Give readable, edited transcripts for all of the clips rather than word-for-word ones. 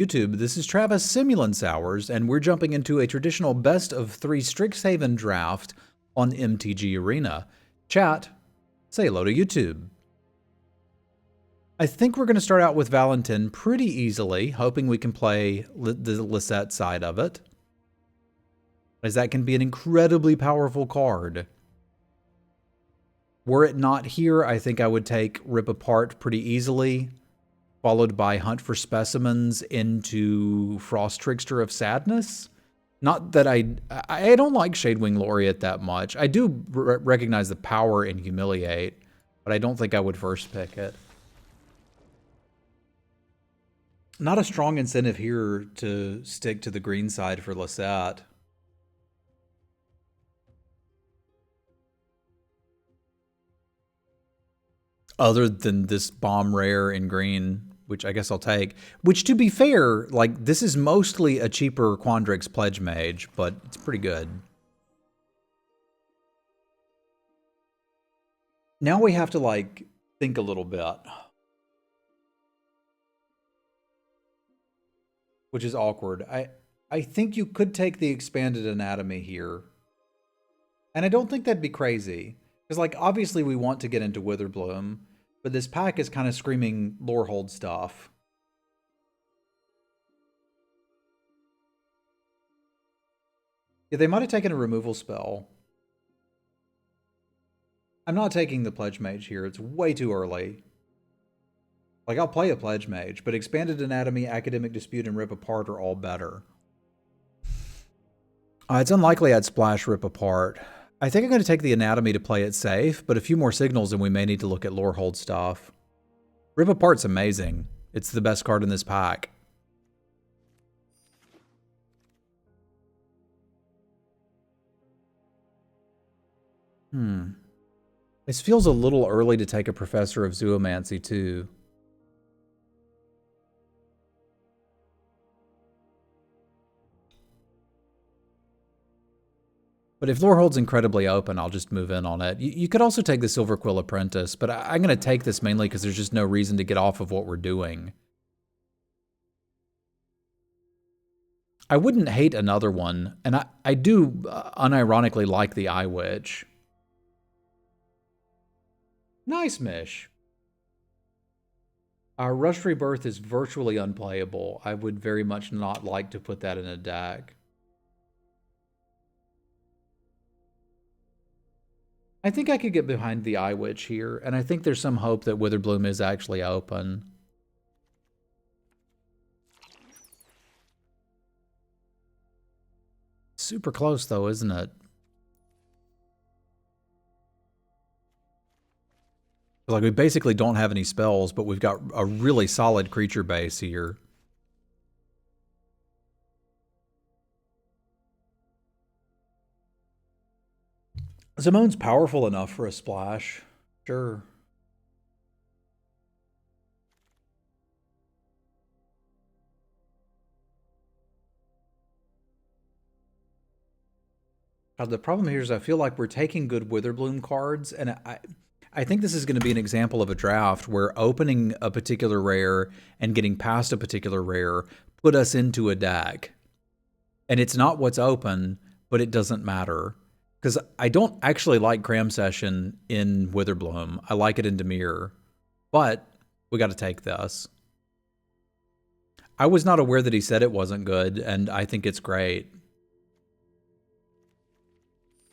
YouTube, this is Travis Semulin Sours, and we're jumping into a traditional best of 3 Strixhaven Draft on MTG Arena. Chat, say hello to YouTube. I think we're going to start out with Valentin pretty easily, hoping we can play the Lisette side of it, as that can be an incredibly powerful card. Were it not here, I think I would take Rip Apart pretty easily, followed by Hunt for Specimens into Frost Trickster of Sadness. Not that I don't like Shadewing Laureate that much. I do recognize the power in Humiliate, but I don't think I would first pick it. Not a strong incentive here to stick to the green side for Lisette. Other than this bomb rare in green, which I guess I'll take. Which, to be fair, like, this is mostly a cheaper Quandrix Pledge Mage, but it's pretty good. Now we have to, like, think a little bit. Which is awkward. I think you could take the Expanded Anatomy here. And I don't think that'd be crazy. Because, like, obviously we want to get into Witherbloom, but this pack is kind of screaming Lorehold stuff. Yeah, they might have taken a removal spell. I'm not taking the Pledge Mage here. It's way too early. Like, I'll play a Pledge Mage, but Expanded Anatomy, Academic Dispute, and Rip Apart are all better. It's unlikely I'd splash Rip Apart. I think I'm going to take the Anatomy to play it safe, but a few more signals and we may need to look at Lorehold stuff. Rip Apart's amazing. It's the best card in this pack. This feels a little early to take a Professor of Zoomancy, too. But if Lorehold's incredibly open, I'll just move in on it. You could also take the Silver Quill Apprentice, but I'm going to take this mainly because there's just no reason to get off of what we're doing. I wouldn't hate another one, and I do unironically like the Eye Witch. Nice, Mish. Our Rush Rebirth is virtually unplayable. I would very much not like to put that in a deck. I think I could get behind the Eye Witch here, and I think there's some hope that Witherbloom is actually open. Super close, though, isn't it? Like, we basically don't have any spells, but we've got a really solid creature base here. Zimone's powerful enough for a splash. Sure. The problem here is I feel like we're taking good Witherbloom cards, and I think this is going to be an example of a draft where opening a particular rare and getting past a particular rare put us into a deck. And it's not what's open, but it doesn't matter. Because I don't actually like Cram Session in Witherbloom. I like it in Dimir. But we got to take this. I was not aware that he said it wasn't good, and I think it's great.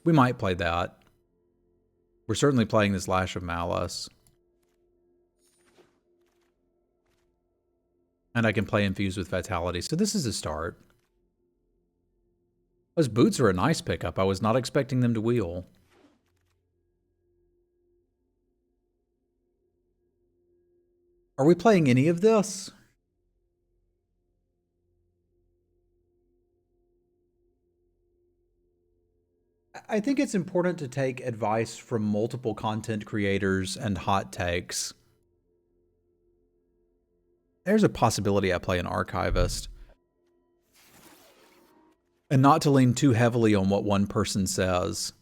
We might play that. We're certainly playing this Lash of Malice. And I can play Infuse with Fatality. So this is a start. Those boots are a nice pickup. I was not expecting them to wheel. Are we playing any of this? I think it's important to take advice from multiple content creators and hot takes. There's a possibility I play an Archivist. And not to lean too heavily on what one person says.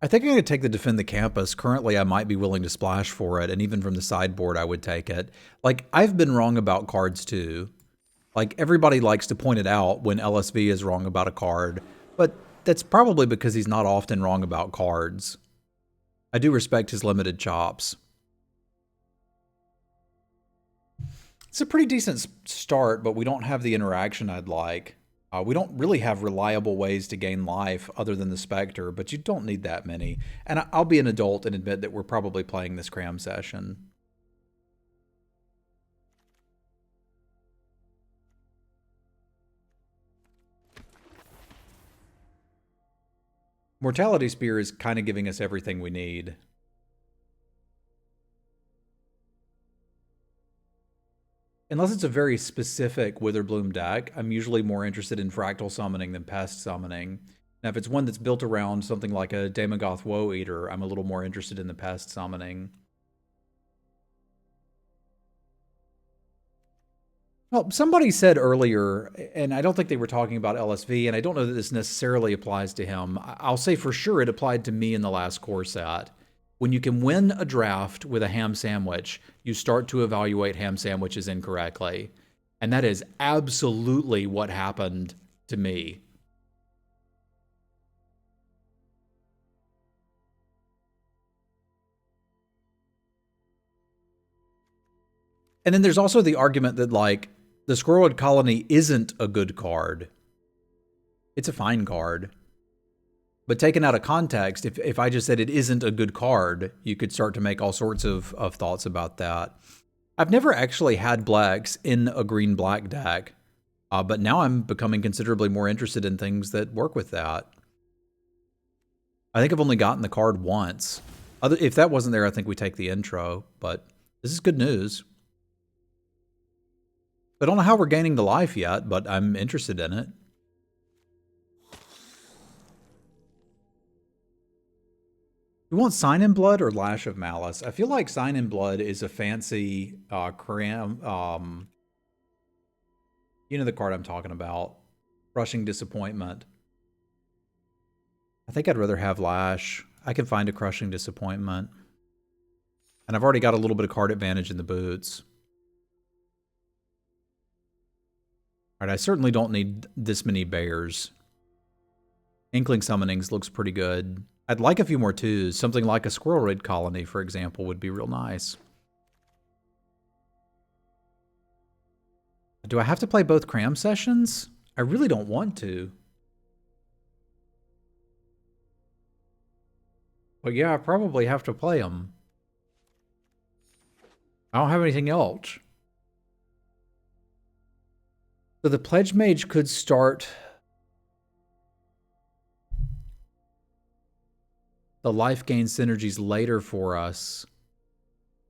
I think I'm going to take the Defend the Campus. Currently, I might be willing to splash for it, and even from the sideboard, I would take it. Like, I've been wrong about cards, too. Like, everybody likes to point it out when LSV is wrong about a card, but that's probably because he's not often wrong about cards. I do respect his limited chops. It's a pretty decent start, but we don't have the interaction I'd like. We don't really have reliable ways to gain life other than the Spectre, but you don't need that many. And I'll be an adult and admit that we're probably playing this cram session. Mortality Spear is kind of giving us everything we need. Unless it's a very specific Witherbloom deck, I'm usually more interested in Fractal Summoning than Pest Summoning. Now, if it's one that's built around something like a Daemogoth Woe Eater, I'm a little more interested in the Pest Summoning. Well, somebody said earlier, and I don't think they were talking about LSV, and I don't know that this necessarily applies to him. I'll say for sure it applied to me in the last core set. When you can win a draft with a ham sandwich, you start to evaluate ham sandwiches incorrectly. And that is absolutely what happened to me. And then there's also the argument that, like, the Squirrelwood Colony isn't a good card. It's a fine card. But taken out of context, if I just said it isn't a good card, you could start to make all sorts of thoughts about that. I've never actually had blacks in a green-black deck, but now I'm becoming considerably more interested in things that work with that. I think I've only gotten the card once. If that wasn't there, I think we take the intro, but this is good news. I don't know how we're gaining the life yet, but I'm interested in it. You want Sign in Blood or Lash of Malice? I feel like Sign in Blood is a fancy cram. You know the card I'm talking about. Crushing Disappointment. I think I'd rather have Lash. I can find a Crushing Disappointment. And I've already got a little bit of card advantage in the boots. Alright, I certainly don't need this many bears. Inkling Summonings looks pretty good. I'd like a few more twos. Something like a Squirrelwood Colony, for example, would be real nice. Do I have to play both cram sessions? I really don't want to. But yeah, I probably have to play them. I don't have anything else. So the Pledge Mage could start the life gain synergies later for us.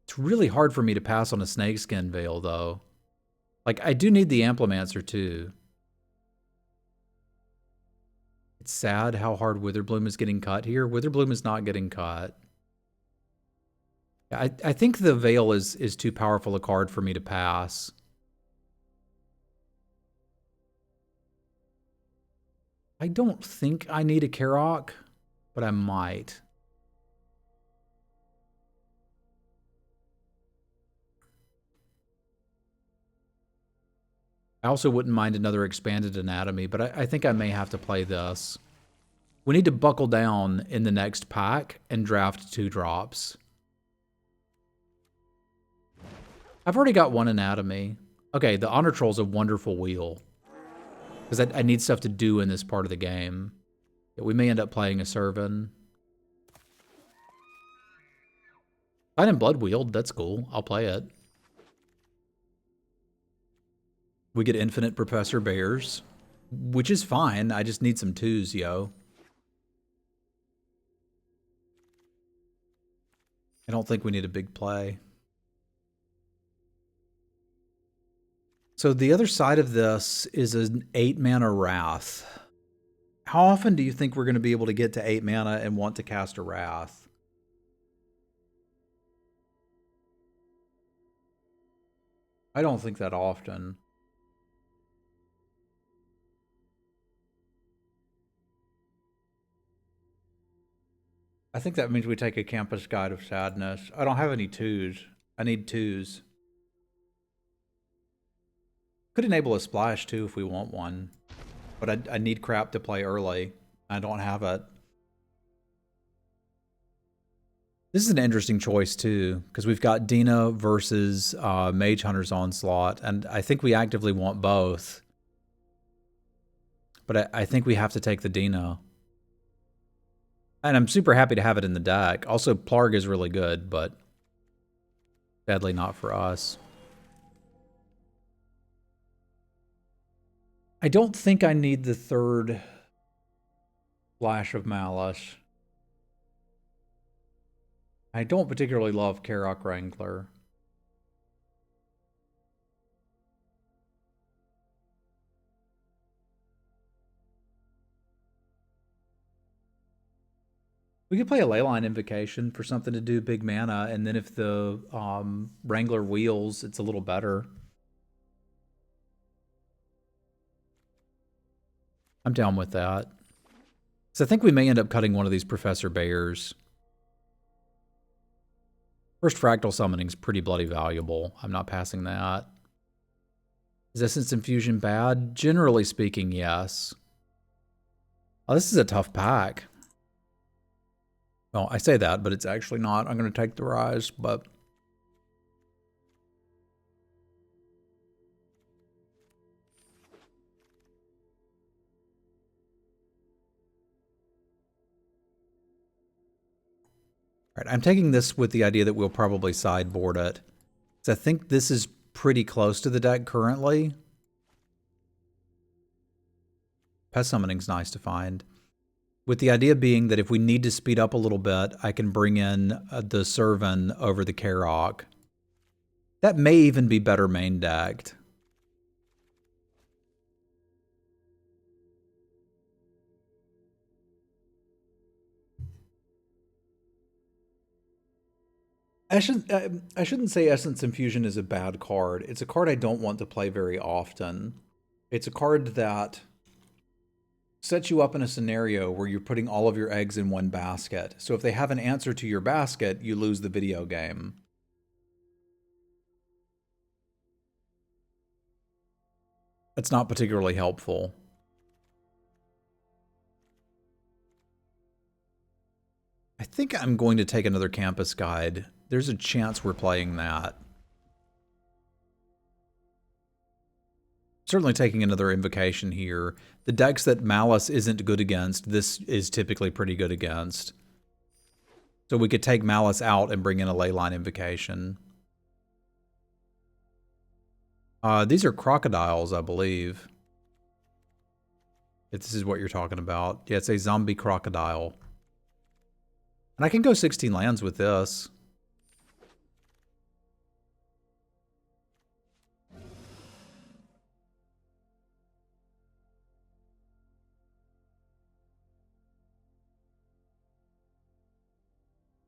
It's really hard for me to pass on a Snakeskin Veil, though. Like, I do need the Amplimancer, too. It's sad how hard Witherbloom is getting cut here. Witherbloom is not getting cut. I think the Veil is too powerful a card for me to pass. I don't think I need a Karok, but I might. I also wouldn't mind another Expanded Anatomy, but I think I may have to play this. We need to buckle down in the next pack and draft 2 drops. I've already got 1 Anatomy. Okay, the Honor Troll's a wonderful wheel. Because I need stuff to do in this part of the game. Yeah, we may end up playing a Servan. Sign in Blood wheeled, that's cool. I'll play it. We get infinite Professor Bears, which is fine. I just need some 2s, yo. I don't think we need a big play. So the other side of this is an 8-mana Wrath. How often do you think we're going to be able to get to 8 mana and want to cast a Wrath? I don't think that often. I think that means we take a Campus Guide of Sadness. I don't have any 2s. I need 2s. Could enable a splash too if we want one. But I need crap to play early. I don't have it. This is an interesting choice too, because we've got Dina versus Mage Hunter's Onslaught, and I think we actively want both. But I think we have to take the Dina. And I'm super happy to have it in the deck. Also, Plarg is really good, but sadly not for us. I don't think I need the 3rd Flash of Malice. I don't particularly love Karok Wrangler. We could play a Leyline Invocation for something to do big mana, and then if the Wrangler wheels, it's a little better. I'm down with that. So I think we may end up cutting one of these Professor Bears. First Fractal Summoning's pretty bloody valuable. I'm not passing that. Is Essence Infusion bad? Generally speaking, yes. Oh, this is a tough pack. Well, I say that, but it's actually not. I'm going to take the Rise, but... All right, I'm taking this with the idea that we'll probably sideboard it. So I think this is pretty close to the deck currently. Pest Summoning's nice to find. With the idea being that if we need to speed up a little bit, I can bring in the Servan over the Karok. That may even be better main decked. I shouldn't say Essence Infusion is a bad card. It's a card I don't want to play very often. It's a card that sets you up in a scenario where you're putting all of your eggs in one basket. So if they have an answer to your basket, you lose the video game. That's not particularly helpful. I think I'm going to take another Campus Guide. There's a chance we're playing that. Certainly taking another Invocation here. The decks that Malice isn't good against, this is typically pretty good against. So we could take Malice out and bring in a Leyline Invocation. These are crocodiles, I believe. If this is what you're talking about. Yeah, it's a zombie crocodile. And I can go 16 lands with this.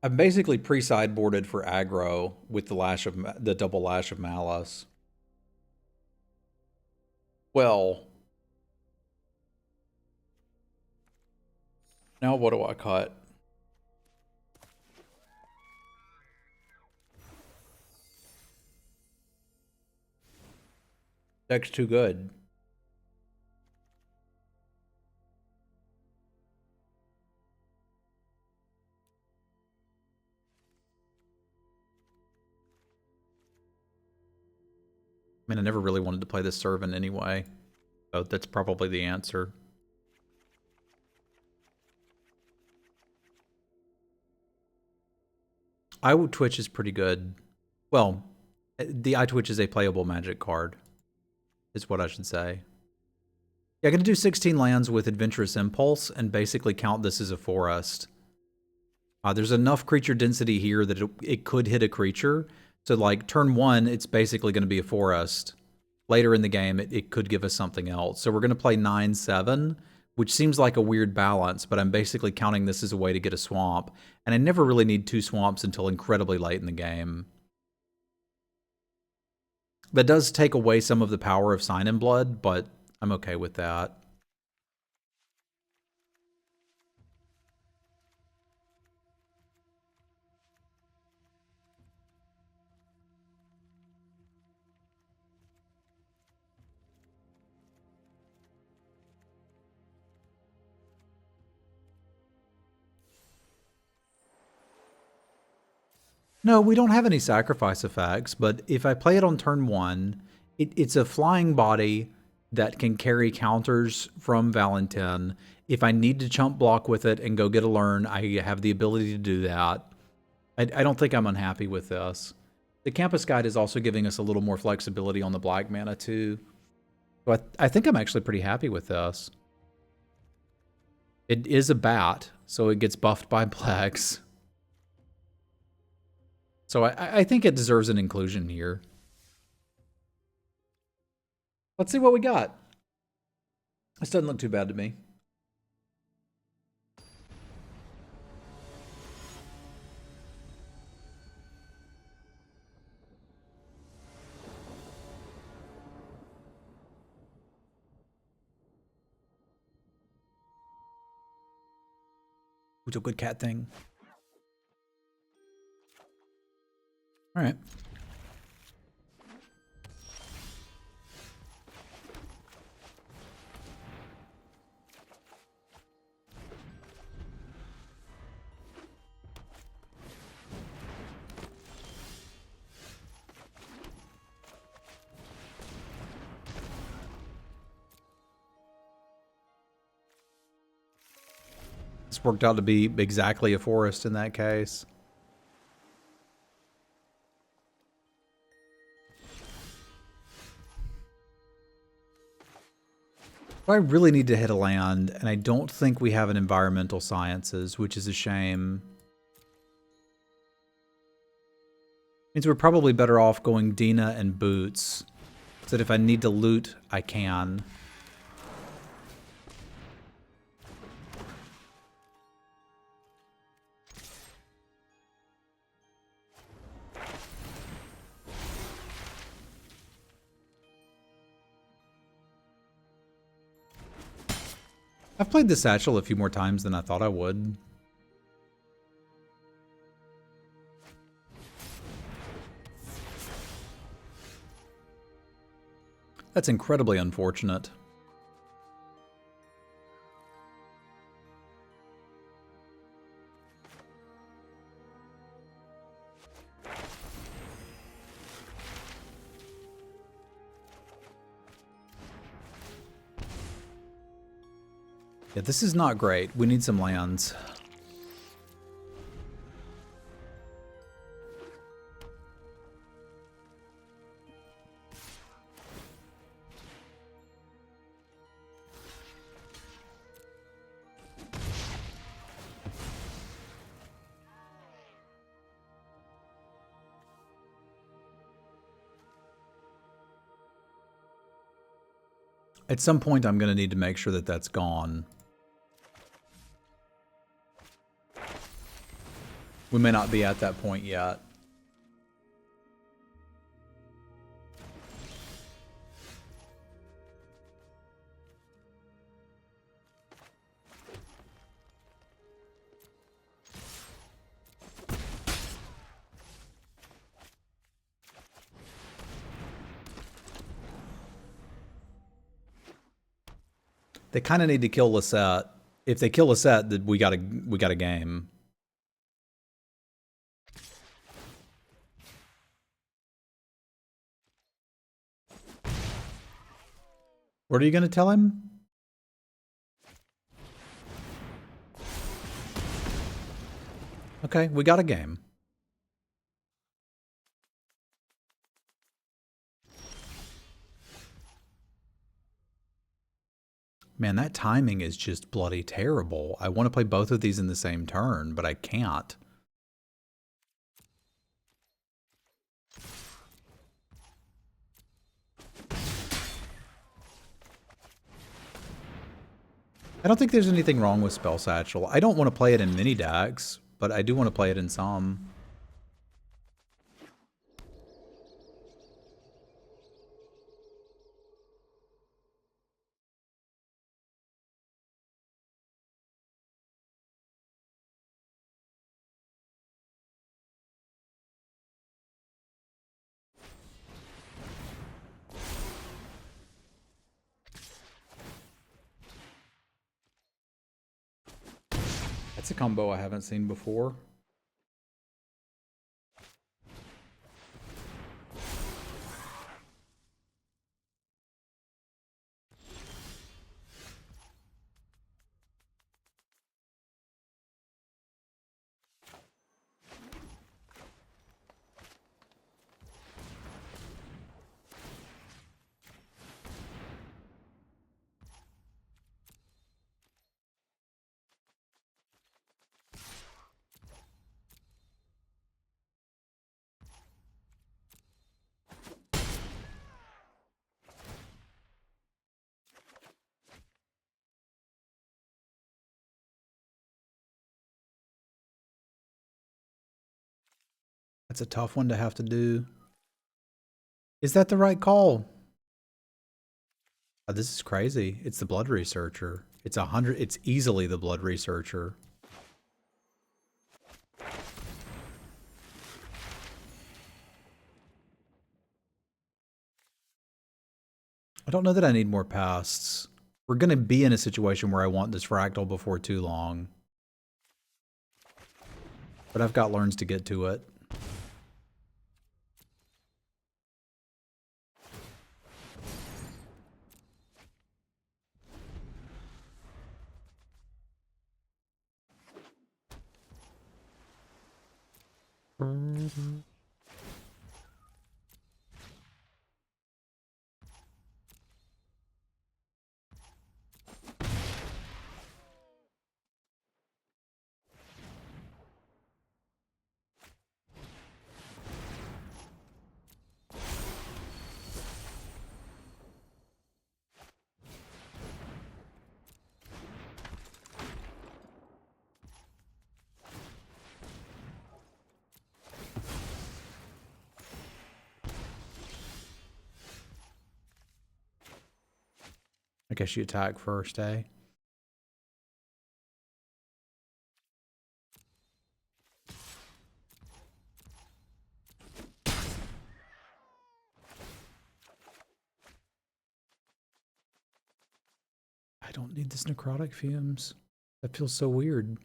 I'm basically pre-sideboarded for aggro with the double lash of Malice. Well, now what do I cut? Deck's too good. I mean, I never really wanted to play this Servant anyway, so that's probably the answer. Twitch is pretty good. Well, the Twitch is a playable Magic card, is what I should say. Yeah, I'm going to do 16 lands with Adventurous Impulse and basically count this as a forest. There's enough creature density here that it could hit a creature. So like turn 1, it's basically going to be a forest. Later in the game, it could give us something else. So we're going to play 9/7, which seems like a weird balance, but I'm basically counting this as a way to get a swamp. And I never really need 2 swamps until incredibly late in the game. That does take away some of the power of Sign in Blood, but I'm okay with that. No, we don't have any sacrifice effects, but if I play it on turn 1, it's a flying body that can carry counters from Valentin. If I need to chump block with it and go get a learn, I have the ability to do that. I don't think I'm unhappy with this. The Campus Guide is also giving us a little more flexibility on the black mana too. So I think I'm actually pretty happy with this. It is a bat, so it gets buffed by Plex. So I think it deserves an inclusion here. Let's see what we got. This doesn't look too bad to me. It's a good cat thing. All right. This worked out to be exactly a forest in that case. I really need to hit a land, and I don't think we have an environmental sciences, which is a shame. Means we're probably better off going Dina and Boots, so that if I need to loot, I can. I've played the Satchel a few more times than I thought I would. That's incredibly unfortunate. Yeah, this is not great. We need some lands. At some point, I'm going to need to make sure that that's gone. We may not be at that point yet. They kind of need to kill Lisette. If they kill Lisette, then we got a game. What are you going to tell him? Okay, we got a game. Man, that timing is just bloody terrible. I want to play both of these in the same turn, but I can't. I don't think there's anything wrong with Spell Satchel. I don't want to play it in many decks, but I do want to play it in some. That's a combo I haven't seen before. That's a tough one to have to do. Is that the right call? Oh, this is crazy. It's the blood researcher. It's 100. It's easily the blood researcher. I don't know that I need more pasts. We're going to be in a situation where I want this fractal before too long. But I've got learns to get to it. I guess you attack first, eh? I don't need this necrotic fumes. That feels so weird.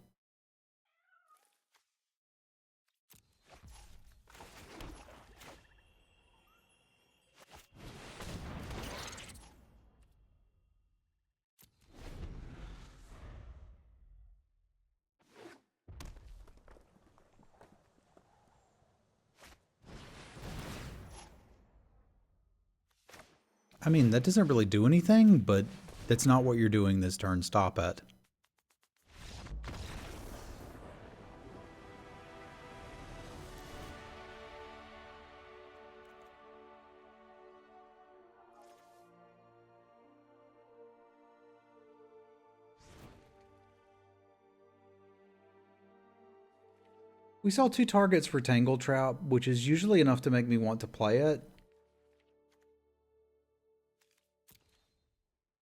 I mean, that doesn't really do anything, but that's not what you're doing this turn. Stop it. We saw 2 targets for Tangle Trap, which is usually enough to make me want to play it.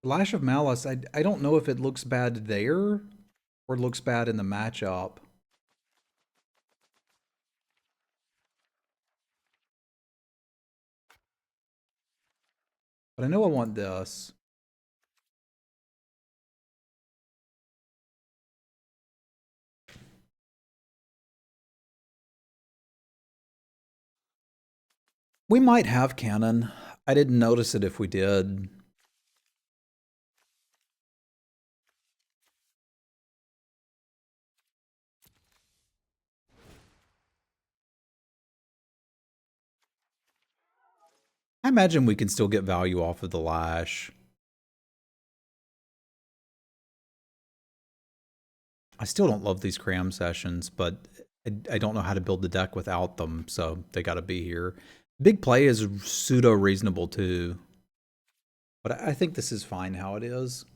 Lash of Malice, I don't know if it looks bad there or looks bad in the matchup. But I know I want this. We might have cannon. I didn't notice it if we did. I imagine we can still get value off of the Lash. I still don't love these cram sessions, but I don't know how to build the deck without them, so they got to be here. Big play is pseudo-reasonable too, but I think this is fine how it is.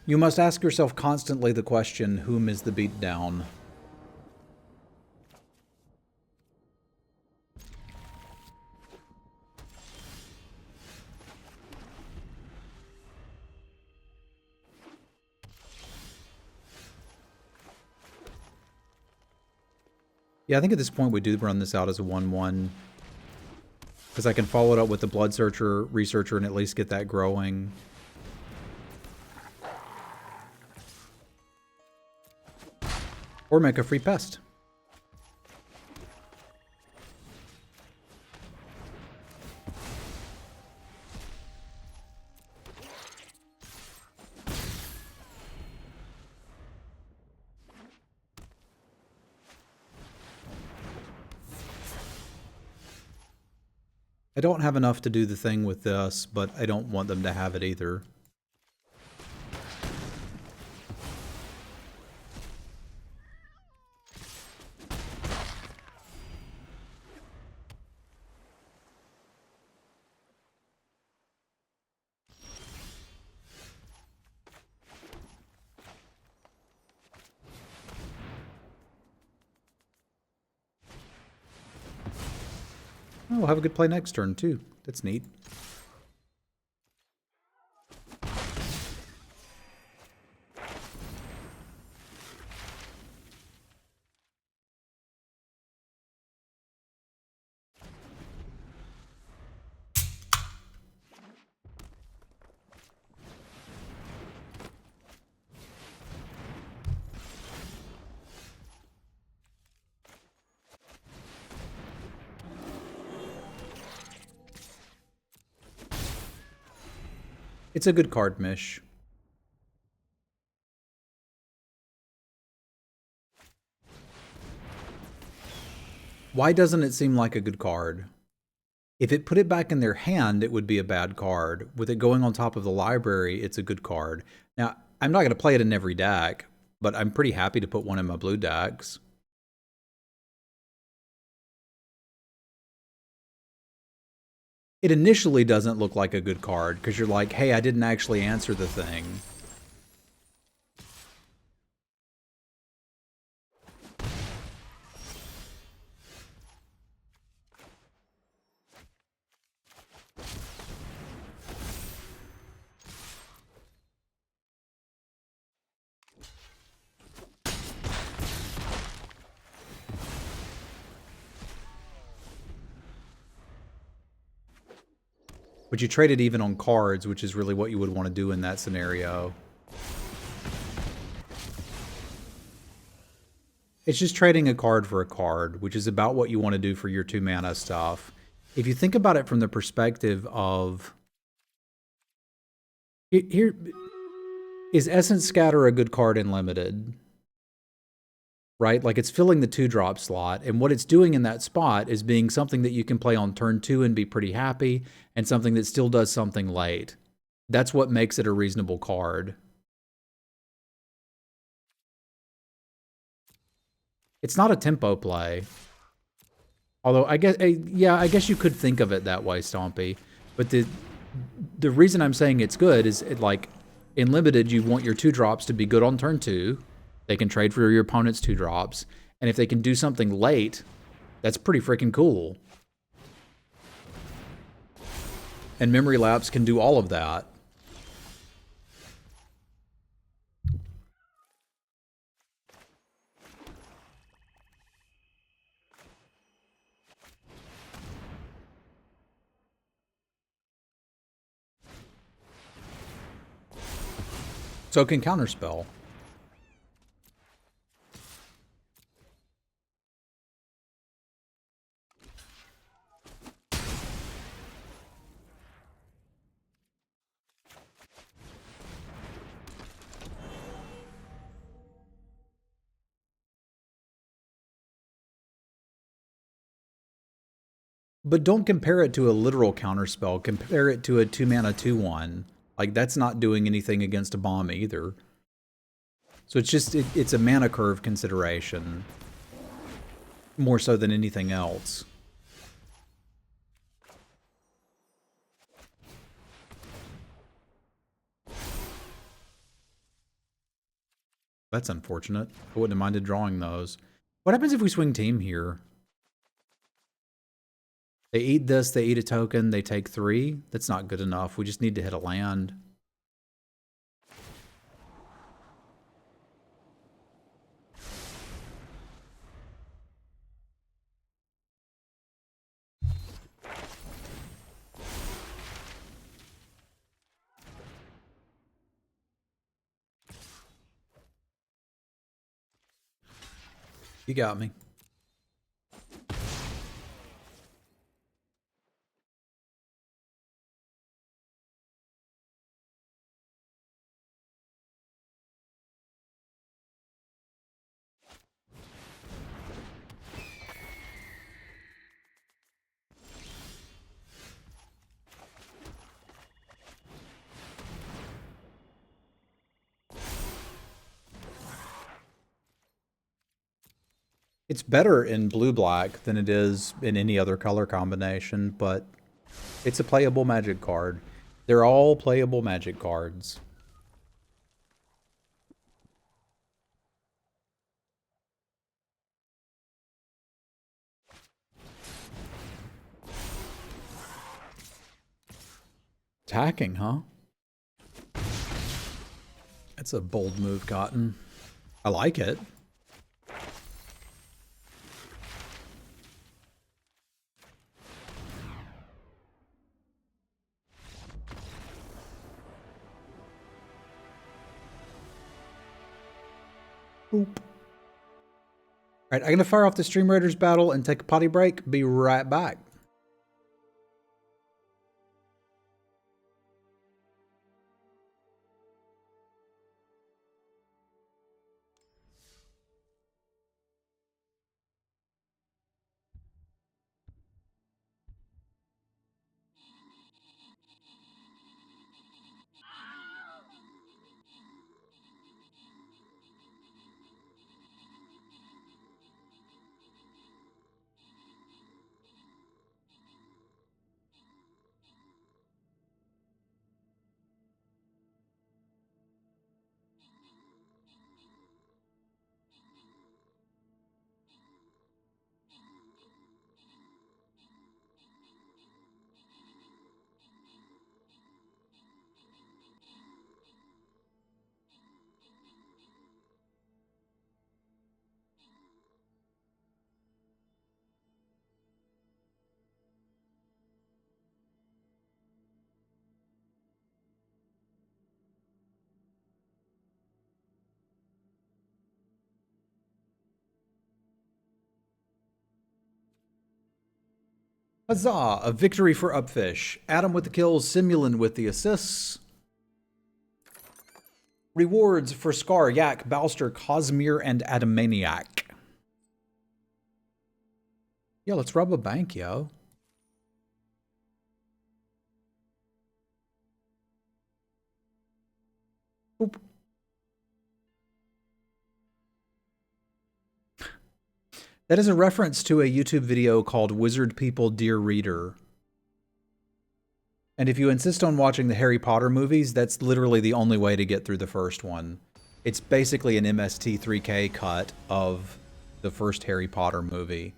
You must ask yourself constantly the question, whom is the beatdown? Yeah, I think at this point we do run this out as a 1-1. Because I can follow it up with the Blood Searcher, Researcher, and at least get that growing. Or make a free pest. I don't have enough to do the thing with this, but I don't want them to have it either. Oh, we'll have a good play next turn, too. That's neat. It's a good card, Mish. Why doesn't it seem like a good card? If it put it back in their hand, it would be a bad card. With it going on top of the library, it's a good card. Now, I'm not going to play it in every deck, but I'm pretty happy to put one in my blue decks. It initially doesn't look like a good card, because you're like, hey, I didn't actually answer the thing. But you trade it even on cards, which is really what you would want to do in that scenario. It's just trading a card for a card, which is about what you want to do for your 2-mana stuff. If you think about it from the perspective of... Here, is Essence Scatter a good card in Limited? Right? Like, it's filling the 2-drop slot, and what it's doing in that spot is being something that you can play on turn 2 and be pretty happy, and something that still does something late. That's what makes it a reasonable card. It's not a tempo play. Although, I guess, yeah, I guess you could think of it that way, Stompy. But the reason I'm saying it's good is, like, in Limited, you want your 2-drops to be good on turn 2. They can trade for your opponent's 2-drops. And if they can do something late, that's pretty freaking cool. And Memory Lapse can do all of that. So it can counterspell. But don't compare it to a literal counterspell. Compare it to a 2-mana 2/1. Like, that's not doing anything against a bomb either. So it's just, it's a mana curve consideration. More so than anything else. That's unfortunate. I wouldn't have minded drawing those. What happens if we swing team here? They eat this, they eat a token, they take 3. That's not good enough. We just need to hit a land. You got me. It's better in blue-black than it is in any other color combination, but it's a playable Magic card. They're all playable Magic cards. Attacking, huh? That's a bold move, Cotton. I like it. Boop. Alright, I'm gonna fire off the Stream Raiders battle and take a potty break. Be right back. Huzzah! A victory for Upfish. Adam with the kills, Semulin with the assists. Rewards for Scar, Yak, Balster, Cosmere, and Adamaniac. Yeah, let's rob a bank, yo. Boop. That is a reference to a YouTube video called Wizard People Dear Reader. And if you insist on watching the Harry Potter movies, that's literally the only way to get through the first one. It's basically an MST3K cut of the first Harry Potter movie.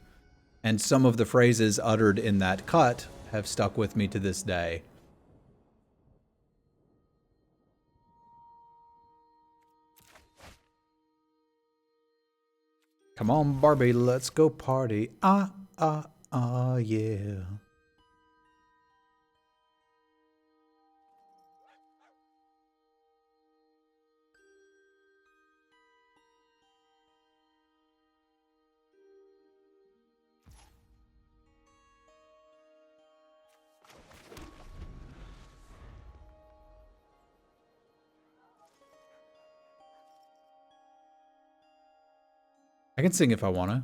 And some of the phrases uttered in that cut have stuck with me to this day. Come on, Barbie, let's go party. Ah, ah, ah, yeah. I can sing if I want to.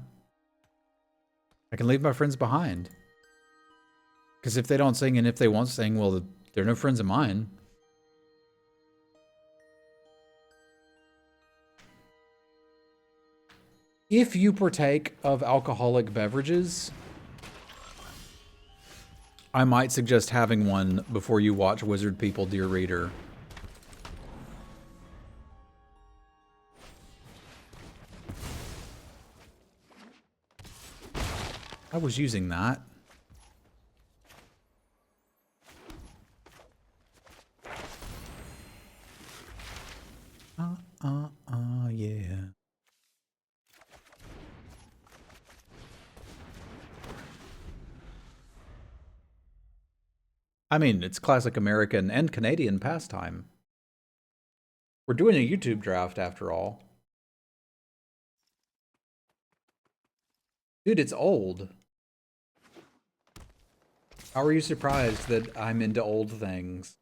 I can leave my friends behind. Because if they don't sing and if they won't sing, well, they're no friends of mine. If you partake of alcoholic beverages, I might suggest having one before you watch Wizard People Dear Reader. I was using that. Yeah. I mean, it's classic American and Canadian pastime. We're doing a YouTube draft after all. Dude, it's old. How are you surprised that I'm into old things?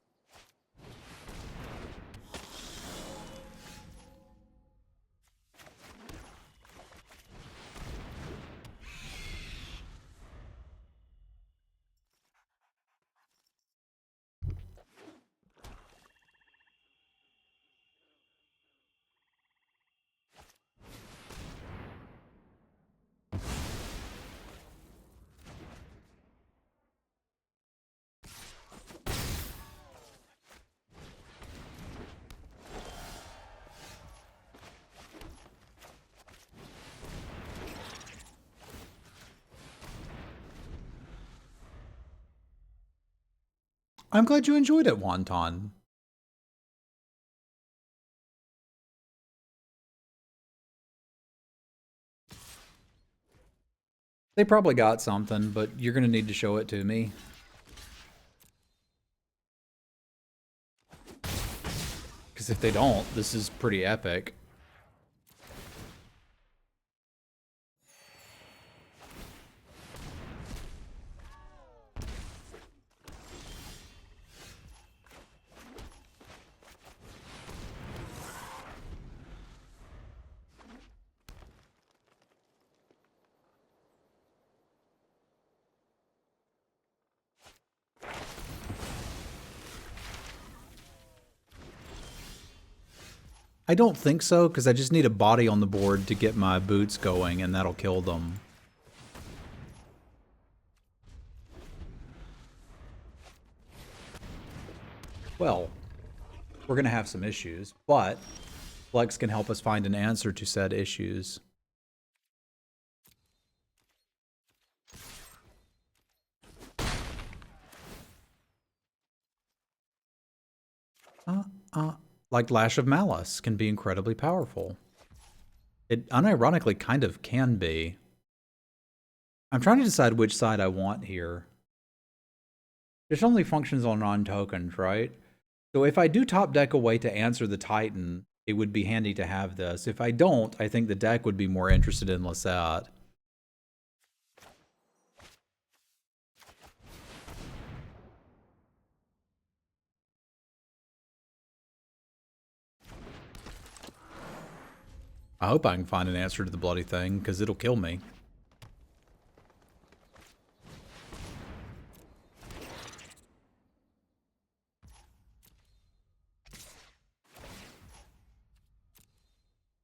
I'm glad you enjoyed it, Wonton. They probably got something, but you're going to need to show it to me. Because if they don't, this is pretty epic. I don't think so, because I just need a body on the board to get my boots going, and that'll kill them. Well, we're going to have some issues, but Flex can help us find an answer to said issues. Like Lash of Malice can be incredibly powerful. It unironically kind of can be. I'm trying to decide which side I want here. This only functions on non-tokens, right? So if I do top deck a way to answer the Titan, it would be handy to have this. If I don't, I think the deck would be more interested in Lisette. I hope I can find an answer to the bloody thing, because it'll kill me.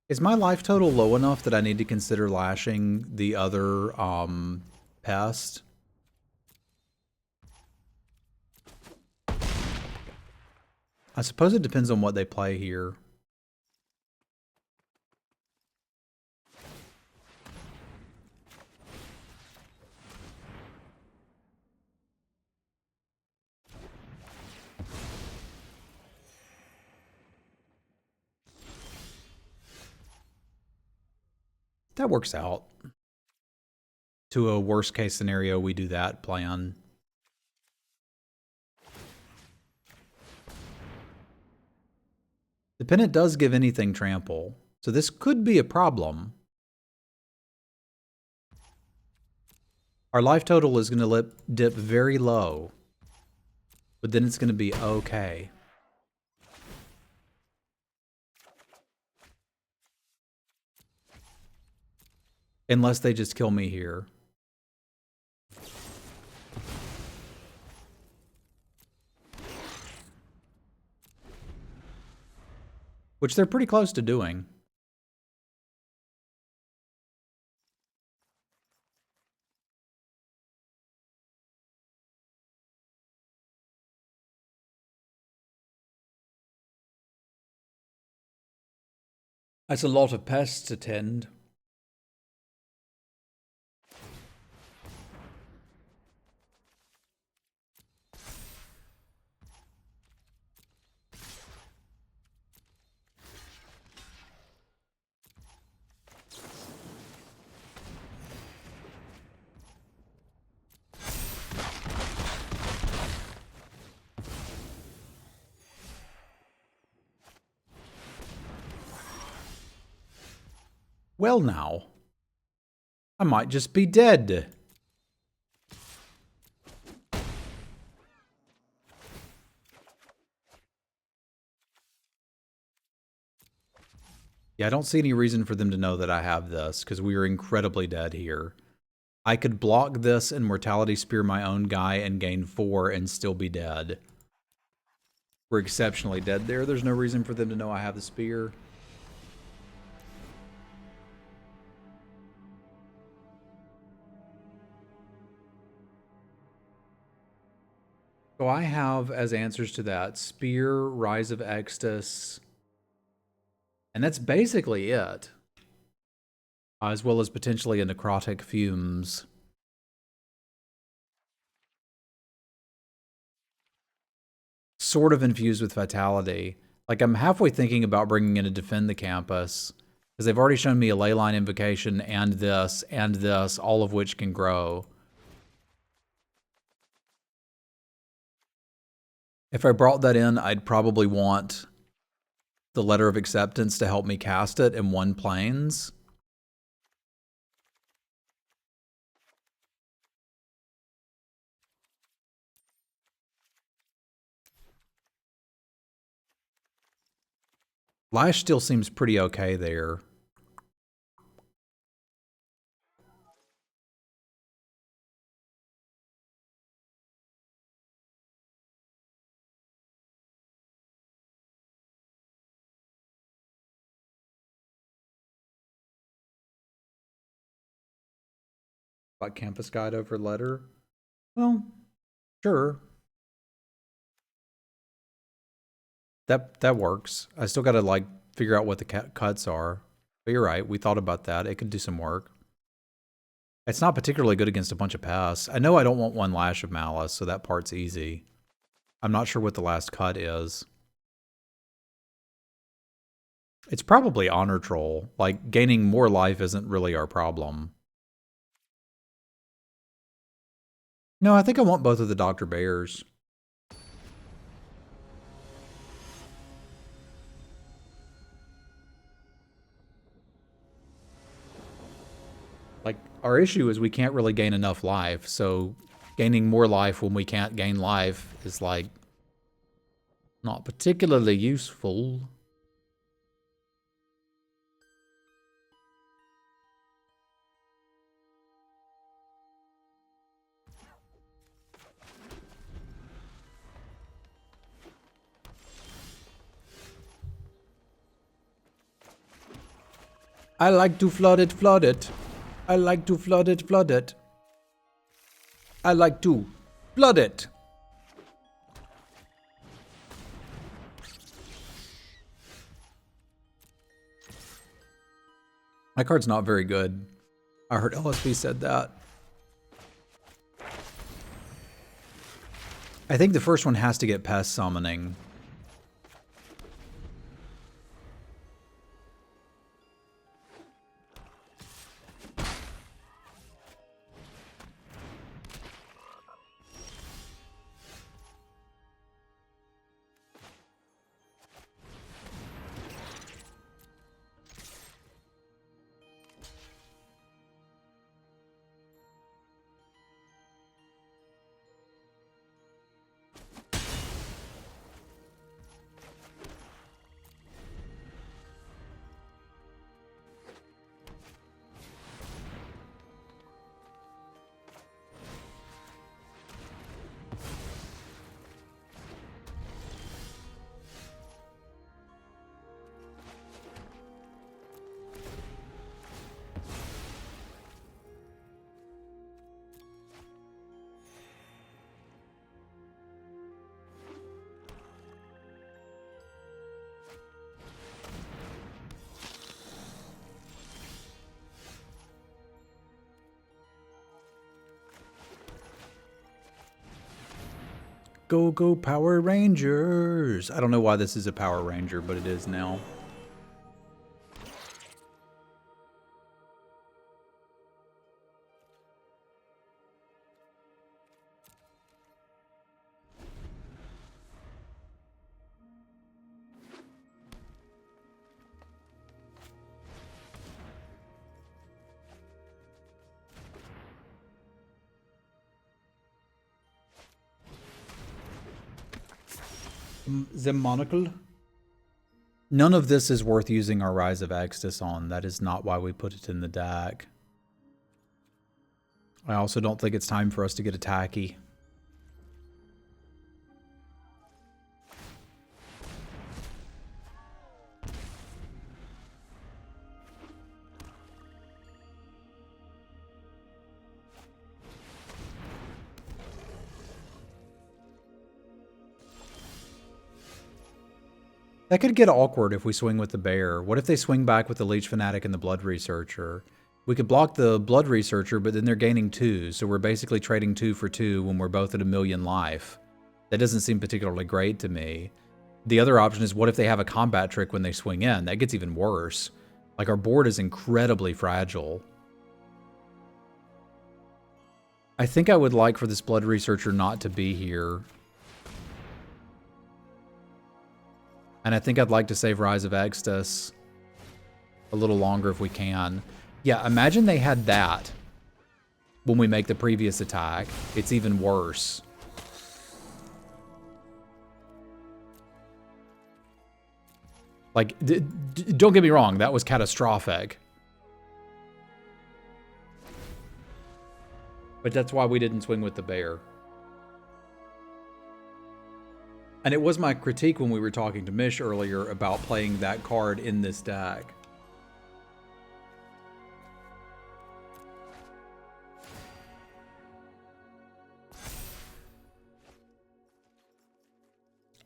Is my life total low enough that I need to consider lashing the other pest? I suppose it depends on what they play here. That works out. To a worst case scenario, we do that plan. The pennant does give anything trample, so this could be a problem. Our life total is going to dip very low, but then it's going to be okay. Unless they just kill me here. Which they're pretty close to doing. That's a lot of pests to tend. Well now, I might just be dead. Yeah, I don't see any reason for them to know that I have this, because we are incredibly dead here. I could block this and Mortality Spear my own guy and gain 4 and still be dead. We're exceptionally dead there. There's no reason for them to know I have the spear. So I have, as answers to that, Spear, Rise of Extus, and that's basically it. As well as potentially a Necrotic Fumes. sort of infused with Vitality. Like, I'm halfway thinking about bringing in a Defend the Campus, because they've already shown me a Leyline Invocation and this, all of which can grow. If I brought that in, I'd probably want the Letter of Acceptance to help me cast it in 1 planes. Lash still seems pretty okay there. Like Campus Guide over Letter? Well, sure. That works. I still got to like figure out what the cuts are. But you're right. We thought about that. It could do some work. It's not particularly good against a bunch of pests. I know I don't want 1 Lash of Malice, so that part's easy. I'm not sure what the last cut is. It's probably Honor Troll. Like, gaining more life isn't really our problem. No, I think I want both of the Dr. Bears. Like, our issue is we can't really gain enough life, so gaining more life when we can't gain life is, like, not particularly useful. I like to flood it, flood it. I like to flood it, flood it. I like to flood it. My card's not very good. I heard LSP said that. I think the first one has to get past summoning. Go, go, Power Rangers! I don't know why this is a Power Ranger, but it is now. The monocle? None of this is worth using our Rise of Exodus on. That is not why we put it in the deck. I also don't think it's time for us to get attacky. That could get awkward if we swing with the bear. What if they swing back with the Leech Fanatic and the Blood Researcher? We could block the Blood Researcher, but then they're gaining 2, so we're basically trading 2 for 2 when we're both at 1,000,000 life. That doesn't seem particularly great to me. The other option is, what if they have a combat trick when they swing in? That gets even worse. Like, our board is incredibly fragile. I think I would like for this Blood Researcher not to be here. And I think I'd like to save Rise of Extus a little longer if we can. Yeah, imagine they had that when we make the previous attack. It's even worse. Like, don't get me wrong, that was catastrophic. But that's why we didn't swing with the bear. And it was my critique when we were talking to Mish earlier about playing that card in this deck.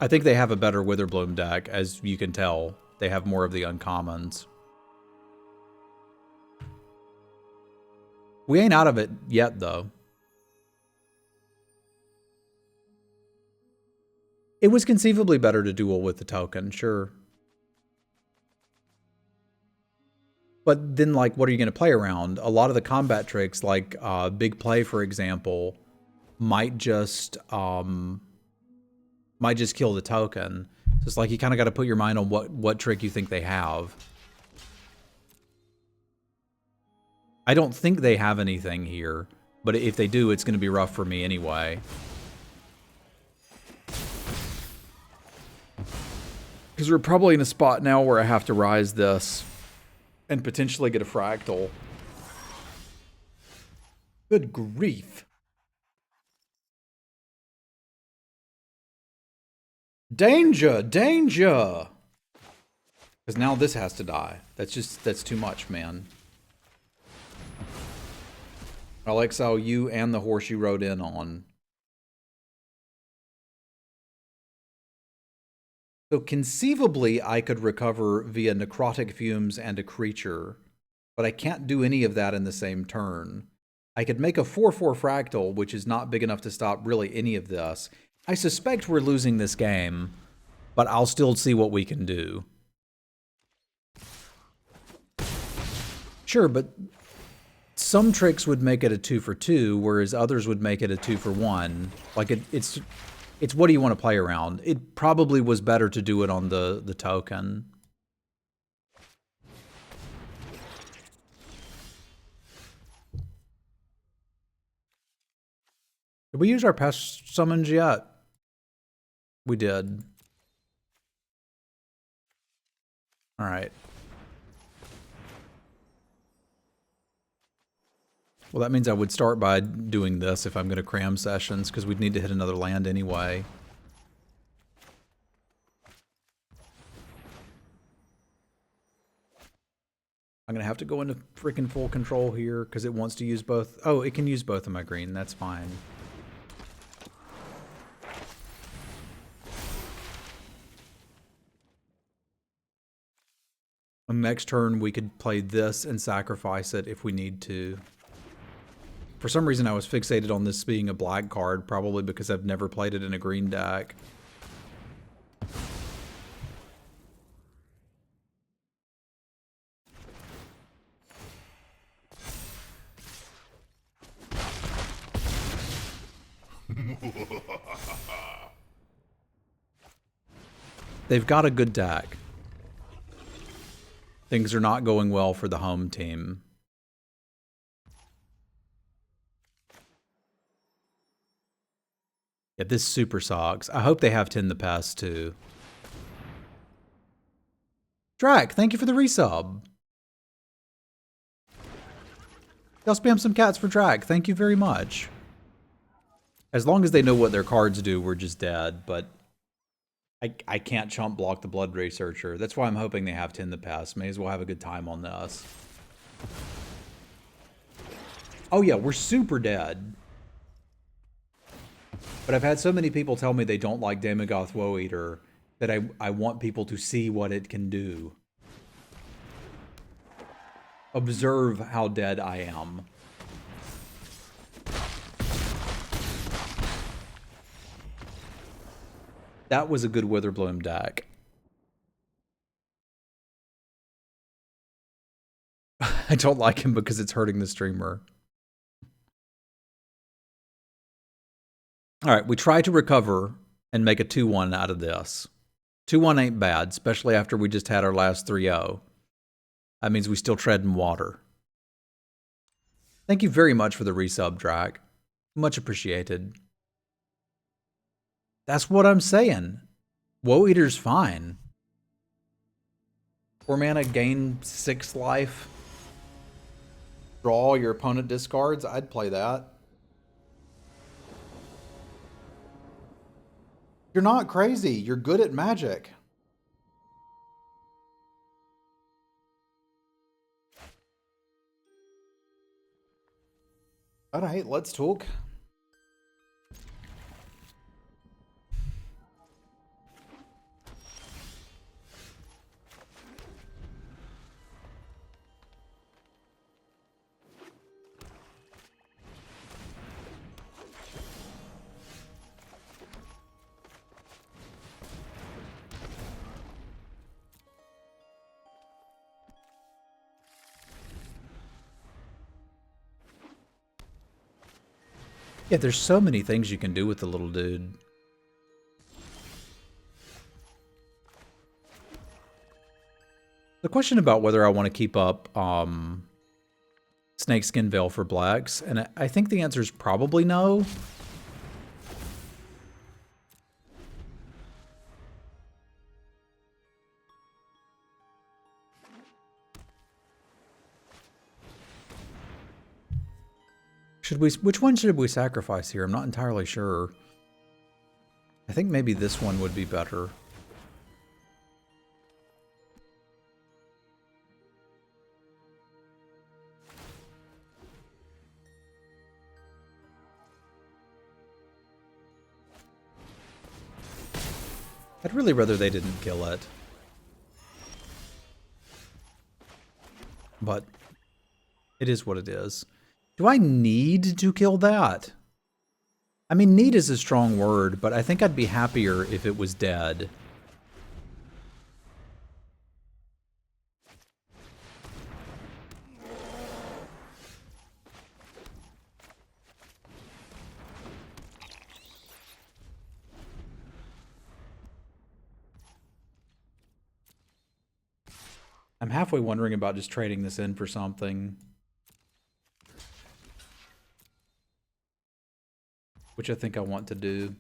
I think they have a better Witherbloom deck, as you can tell. They have more of the uncommons. We ain't out of it yet, though. It was conceivably better to duel with the token, sure. But then, like, what are you going to play around? A lot of the combat tricks, like Big Play, for example, might just kill the token. So it's like you kind of got to put your mind on what trick you think they have. I don't think they have anything here, but if they do, it's going to be rough for me anyway. Because we're probably in a spot now where I have to rise this and potentially get a fractal. Good grief. Danger! Danger! Because now this has to die. That's too much, man. Alexo, you and the horse you rode in on. So conceivably, I could recover via necrotic fumes and a creature, but I can't do any of that in the same turn. I could make a 4/4 fractal, which is not big enough to stop really any of this. I suspect we're losing this game, but I'll still see what we can do. Sure, but some tricks would make it a 2 for 2, whereas others would make it a 2 for 1. Like, it's what do you want to play around? It probably was better to do it on the token. Did we use our past summons yet? We did. All right. Well, that means I would start by doing this if I'm going to cram sessions, because we'd need to hit another land anyway. I'm going to have to go into freaking full control here, because it wants to use both. Oh, it can use both of my green. That's fine. And next turn, we could play this and sacrifice it if we need to. For some reason, I was fixated on this being a black card, probably because I've never played it in a green deck. They've got a good deck. Things are not going well for the home team. Yeah, this super sucks. I hope they have 10 the Pest too. Drac, thank you for the resub. Y'all spam some cats for Drac. Thank you very much. As long as they know what their cards do, we're just dead, but I can't chump block the Blood Researcher. That's why I'm hoping they have 10 the Pest. May as well have a good time on this. Oh yeah, we're super dead. But I've had so many people tell me they don't like Daemogoth Woe Eater that I want people to see what it can do. Observe how dead I am. That was a good Witherbloom deck. I don't like him because it's hurting the streamer. All right, we try to recover and make a 2-1 out of this. 2-1 ain't bad, especially after we just had our last 3-0. That means we still tread in water. Thank you very much for the resub, Drac. Much appreciated. That's what I'm saying. Woe Eater's fine. 4 mana, gain 6 life. Draw, your opponent discards. I'd play that. You're not crazy. You're good at Magic. All right, let's talk. Yeah, there's so many things you can do with the little dude. The question about whether I want to keep up Snakeskin Veil for blacks, and I think the answer is probably no. Which one should we sacrifice here? I'm not entirely sure. I think maybe this one would be better. I'd really rather they didn't kill it. But it is what it is. Do I need to kill that? I mean, need is a strong word, but I think I'd be happier if it was dead. I'm halfway wondering about just trading this in for something. Which I think I want to do.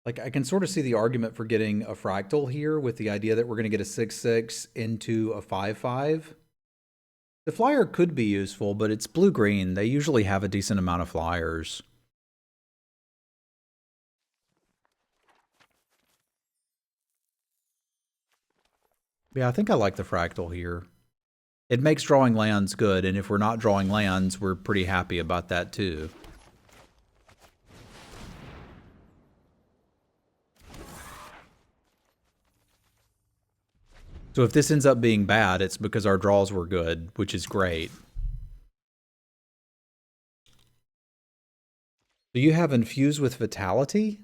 Like, I can sort of see the argument for getting a fractal here with the idea that we're going to get a 6/6 into a 5/5. The flyer could be useful, but it's blue-green. They usually have a decent amount of flyers. Yeah, I think I like the fractal here. It makes drawing lands good, and if we're not drawing lands, we're pretty happy about that too. So if this ends up being bad, it's because our draws were good, which is great. Do you have Infuse with Vitality?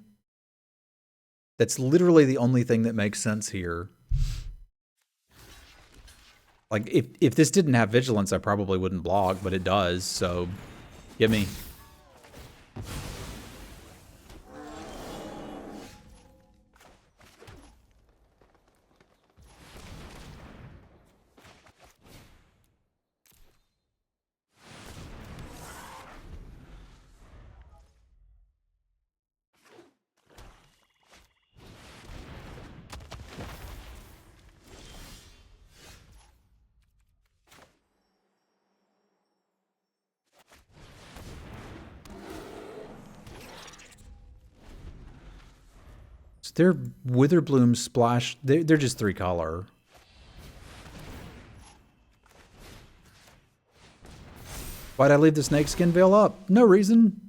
That's literally the only thing that makes sense here. Like, if this didn't have Vigilance, I probably wouldn't block, but it does, so give me. They're Witherbloom Splash. They're just 3-color. Why'd I leave the Snakeskin Veil up? No reason.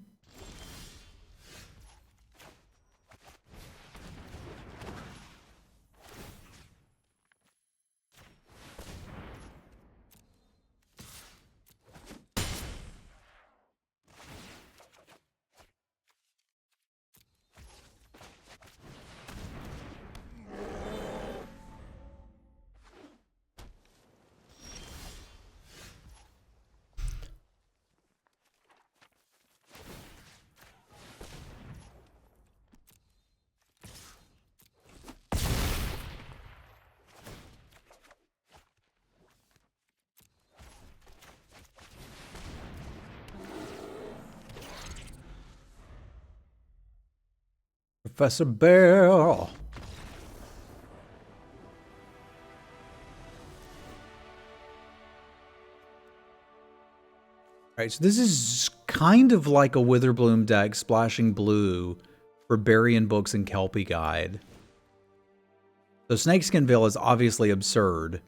Professor Bear. All right, so this is kind of like a Witherbloom deck splashing blue for Burying Books and Kelpie Guide. So Snakeskin Veil is obviously absurd.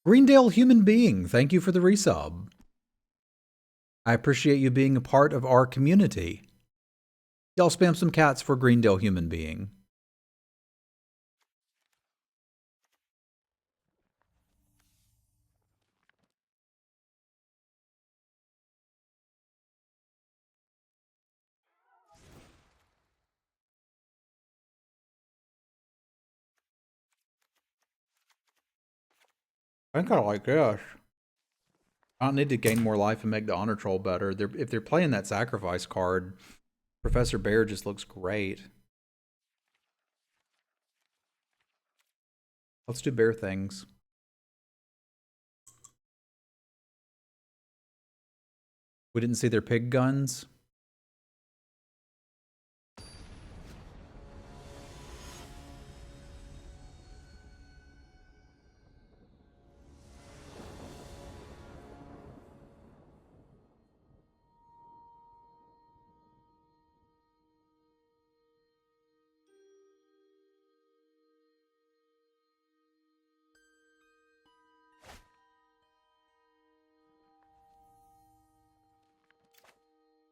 Greendale Human Being, thank you for the resub. I appreciate you being a part of our community. Y'all spam some cats for Greendale Human Being. I kind of like this. I don't need to gain more life and make the Honor Troll better. If they're playing that sacrifice card, Professor Bear just looks great. Let's do bear things. We didn't see their pig guns.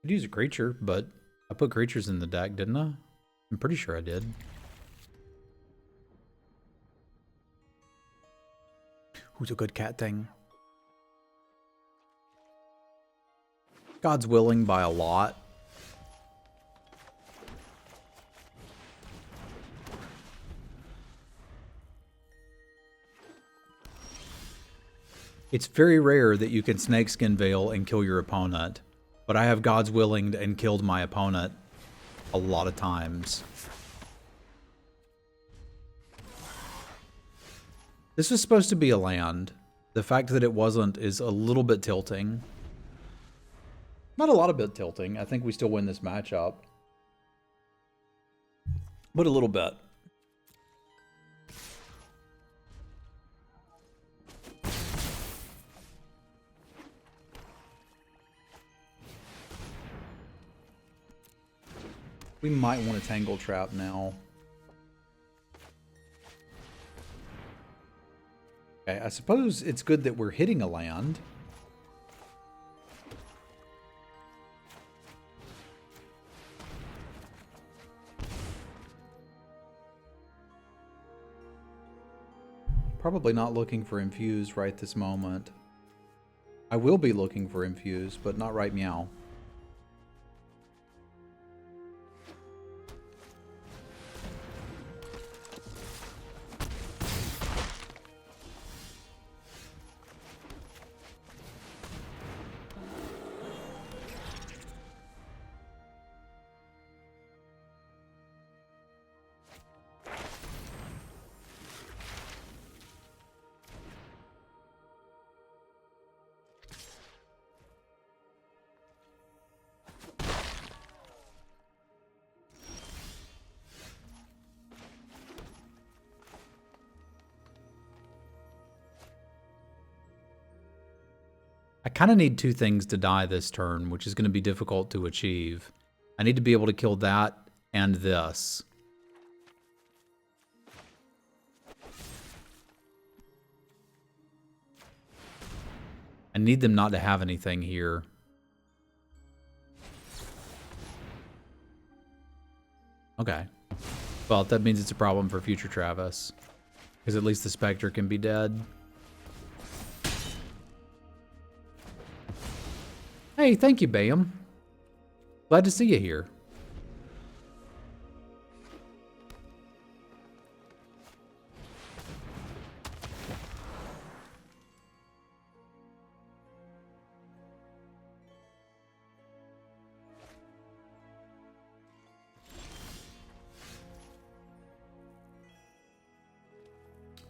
I'd use a creature, but I put creatures in the deck, didn't I? I'm pretty sure I did. Who's a good cat thing? God's Willing by a lot. It's very rare that you can Snakeskin Veil and kill your opponent, but I have God's Willing and killed my opponent a lot of times. This was supposed to be a land. The fact that it wasn't is a little bit tilting. Not a lot of bit tilting. I think we still win this matchup. But a little bit. We might want to Tangle Trap now. Okay, I suppose it's good that we're hitting a land. Probably not looking for Infuse right this moment. I will be looking for Infuse, but not right meow. I kind of need two things to die this turn, which is going to be difficult to achieve. I need to be able to kill that and this. I need them not to have anything here. Okay. Well, that means it's a problem for future Travis. Because at least the Spectre can be dead. Hey, thank you, Bam. Glad to see you here.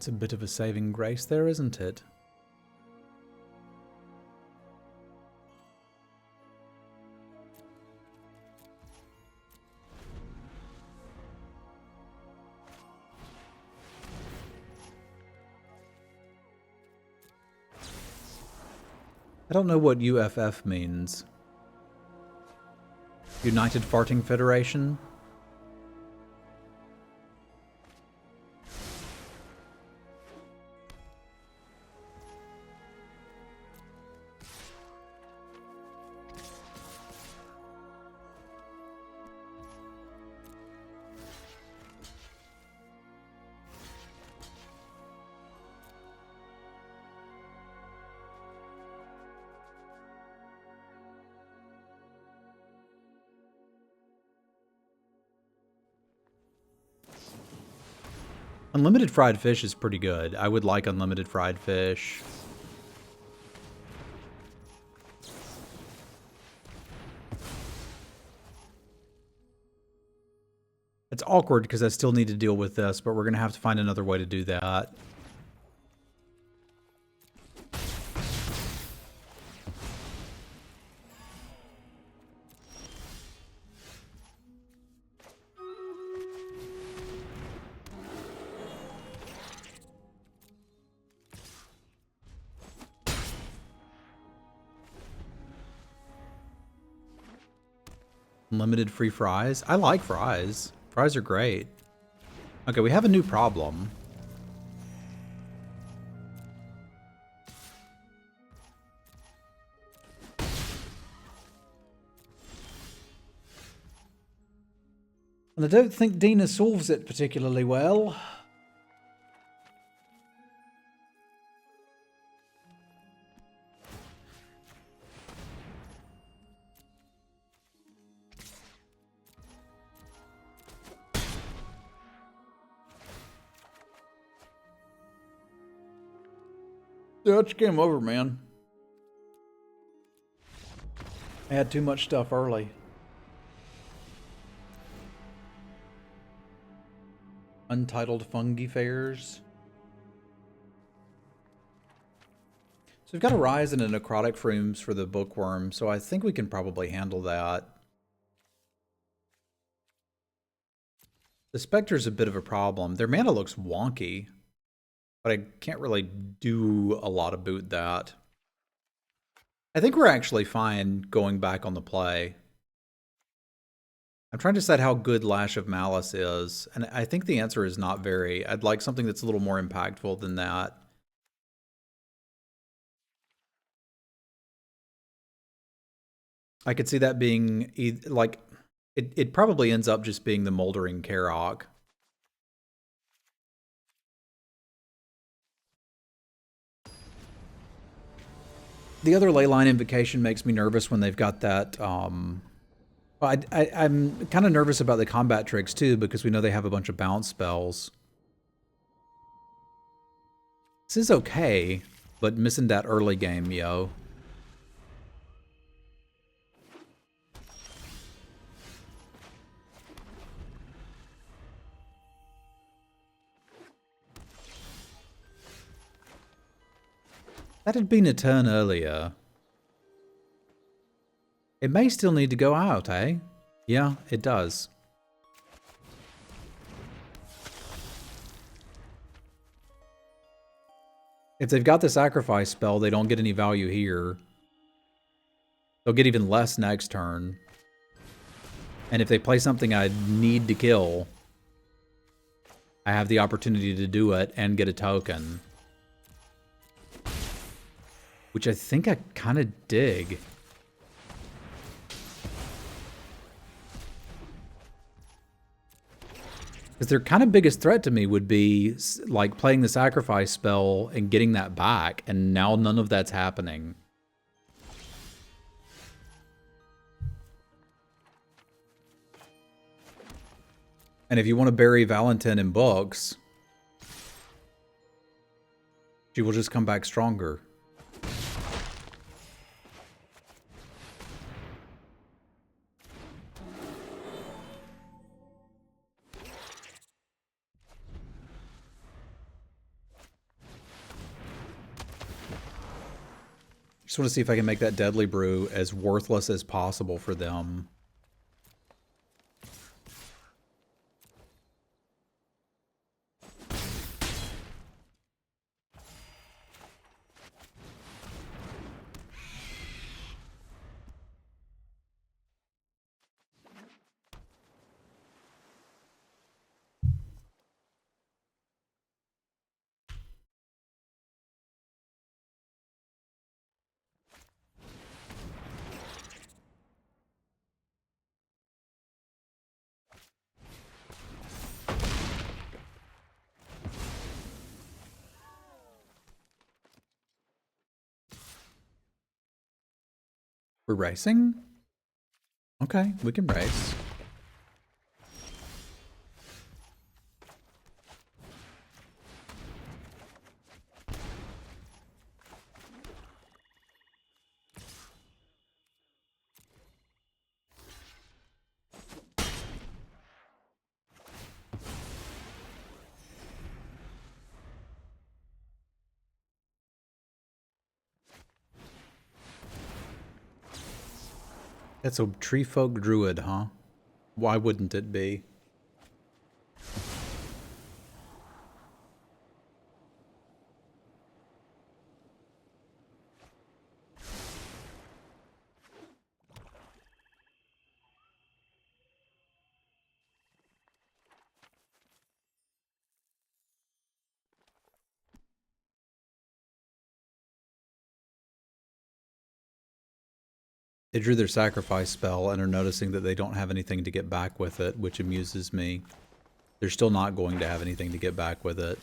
That's a bit of a saving grace there, isn't it? I don't know what UFF means. United Farting Federation? Unlimited fried fish is pretty good. I would like unlimited fried fish. It's awkward because I still need to deal with this, but we're going to have to find another way to do that. Unlimited free fries? I like fries. Fries are great. Okay, we have a new problem. And I don't think Dina solves it particularly well. Yeah, it's game over, man. I had too much stuff early. Untitled Fungi Fairs. So we've got a rise in a necrotic frumes for the bookworm, so I think we can probably handle that. The Spectre's a bit of a problem. Their mana looks wonky, but I can't really do a lot about that. I think we're actually fine going back on the play. I'm trying to decide how good Lash of Malice is, and I think the answer is not very. I'd like something that's a little more impactful than that. I could see that being, like, it probably ends up just being the Moldering Karok. The other Leyline Invocation makes me nervous when they've got that, I'm kind of nervous about the combat tricks too, because we know they have a bunch of bounce spells. This is okay, but missing that early game, yo. That had been a turn earlier. It may still need to go out, eh? Yeah, it does. If they've got the sacrifice spell, they don't get any value here. They'll get even less next turn. And if they play something I need to kill, I have the opportunity to do it and get a token. Which I think I kind of dig. Because their kind of biggest threat to me would be like playing the sacrifice spell and getting that back, and now none of that's happening. And if you want to bury Valentin in books, she will just come back stronger. Just want to see if I can make that Deadly Brew as worthless as possible for them. We're racing? Okay, we can race. That's a tree folk druid, huh? Why wouldn't it be? They drew their sacrifice spell and are noticing that they don't have anything to get back with it, which amuses me. They're still not going to have anything to get back with it.